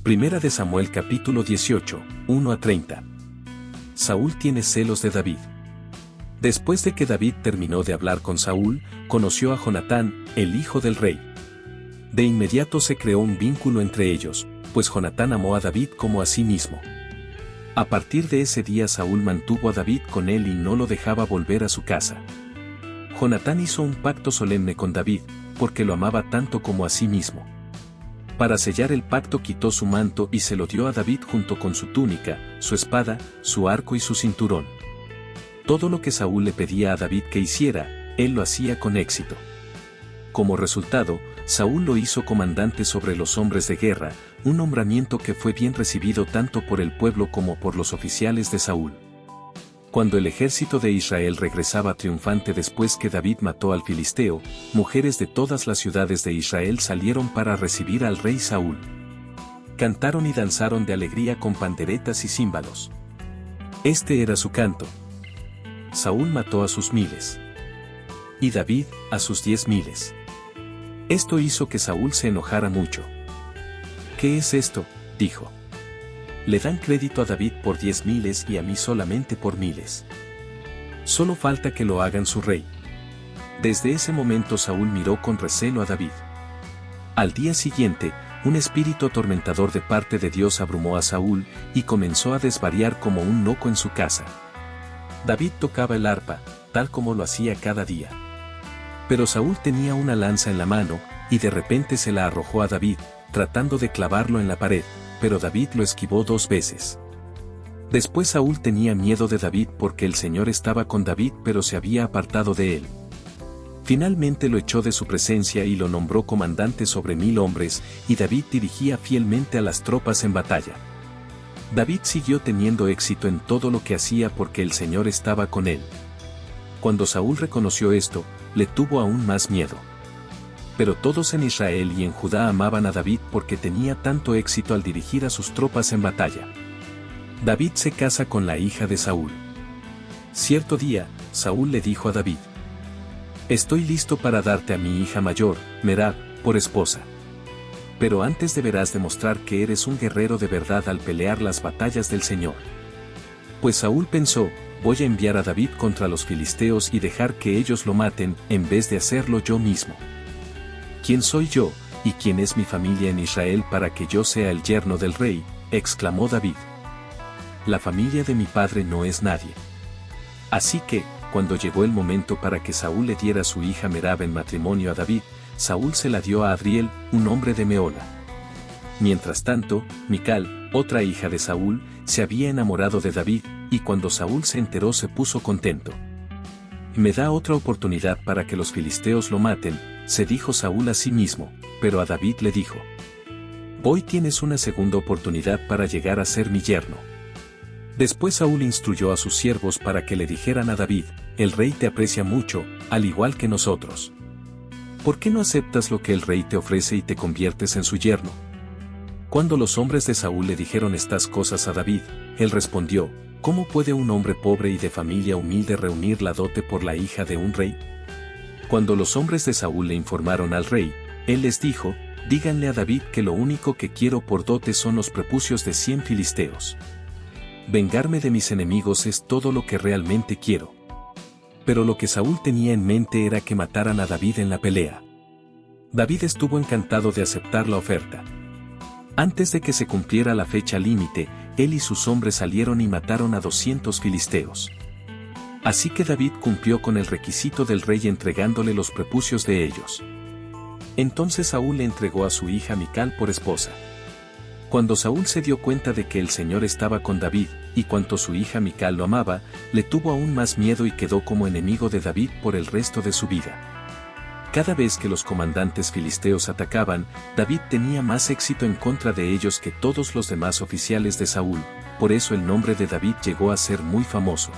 Primera de Samuel capítulo 18, 1 a 30. Saúl tiene celos de David. Después de que David terminó de hablar con Saúl, conoció a Jonatán, el hijo del rey. De inmediato se creó un vínculo entre ellos, pues Jonatán amó a David como a sí mismo. A partir de ese día Saúl mantuvo a David con él y no lo dejaba volver a su casa. Jonatán hizo un pacto solemne con David, porque lo amaba tanto como a sí mismo. Para sellar el pacto quitó su manto y se lo dio a David junto con su túnica, su espada, su arco y su cinturón. Todo lo que Saúl le pedía a David que hiciera, él lo hacía con éxito. Como resultado, Saúl lo hizo comandante sobre los hombres de guerra, un nombramiento que fue bien recibido tanto por el pueblo como por los oficiales de Saúl. Cuando el ejército de Israel regresaba triunfante después que David mató al filisteo, mujeres de todas las ciudades de Israel salieron para recibir al rey Saúl. Cantaron y danzaron de alegría con panderetas y címbalos. Este era su canto. Saúl mató a sus miles. Y David, a sus 10,000. Esto hizo que Saúl se enojara mucho. ¿Qué es esto?, dijo. Le dan crédito a David por 10,000 y a mí solamente por 1,000. Solo falta que lo hagan su rey. Desde ese momento Saúl miró con recelo a David. Al día siguiente, un espíritu atormentador de parte de Dios abrumó a Saúl y comenzó a desvariar como un loco en su casa. David tocaba el arpa, tal como lo hacía cada día. Pero Saúl tenía una lanza en la mano, y de repente se la arrojó a David, tratando de clavarlo en la pared, pero David lo esquivó 2 veces. Después Saúl tenía miedo de David porque el Señor estaba con David pero se había apartado de él. Finalmente lo echó de su presencia y lo nombró comandante sobre 1,000 hombres, y David dirigía fielmente a las tropas en batalla. David siguió teniendo éxito en todo lo que hacía porque el Señor estaba con él. Cuando Saúl reconoció esto, le tuvo aún más miedo. Pero todos en Israel y en Judá amaban a David porque tenía tanto éxito al dirigir a sus tropas en batalla. David se casa con la hija de Saúl. Cierto día, Saúl le dijo a David: «Estoy listo para darte a mi hija mayor, Merab, por esposa. Pero antes deberás demostrar que eres un guerrero de verdad al pelear las batallas del Señor». Pues Saúl pensó: voy a enviar a David contra los filisteos y dejar que ellos lo maten, en vez de hacerlo yo mismo. ¿Quién soy yo, y quién es mi familia en Israel para que yo sea el yerno del rey?, exclamó David. La familia de mi padre no es nadie. Así que, cuando llegó el momento para que Saúl le diera a su hija Merab en matrimonio a David, Saúl se la dio a Adriel, un hombre de Meola. Mientras tanto, Mical, otra hija de Saúl, se había enamorado de David, y cuando Saúl se enteró se puso contento. «Me da otra oportunidad para que los filisteos lo maten», se dijo Saúl a sí mismo, pero a David le dijo: «Hoy tienes una segunda oportunidad para llegar a ser mi yerno». Después Saúl instruyó a sus siervos para que le dijeran a David: «El rey te aprecia mucho, al igual que nosotros. ¿Por qué no aceptas lo que el rey te ofrece y te conviertes en su yerno?». Cuando los hombres de Saúl le dijeron estas cosas a David, él respondió: «¿Cómo puede un hombre pobre y de familia humilde reunir la dote por la hija de un rey?». Cuando los hombres de Saúl le informaron al rey, él les dijo: «Díganle a David que lo único que quiero por dote son los prepucios de 100 filisteos. Vengarme de mis enemigos es todo lo que realmente quiero». Pero lo que Saúl tenía en mente era que mataran a David en la pelea. David estuvo encantado de aceptar la oferta. Antes de que se cumpliera la fecha límite, él y sus hombres salieron y mataron a 200 filisteos. Así que David cumplió con el requisito del rey entregándole los prepucios de ellos. Entonces Saúl le entregó a su hija Mical por esposa. Cuando Saúl se dio cuenta de que el Señor estaba con David, y cuanto su hija Mical lo amaba, le tuvo aún más miedo y quedó como enemigo de David por el resto de su vida. Cada vez que los comandantes filisteos atacaban, David tenía más éxito en contra de ellos que todos los demás oficiales de Saúl, por eso el nombre de David llegó a ser muy famoso.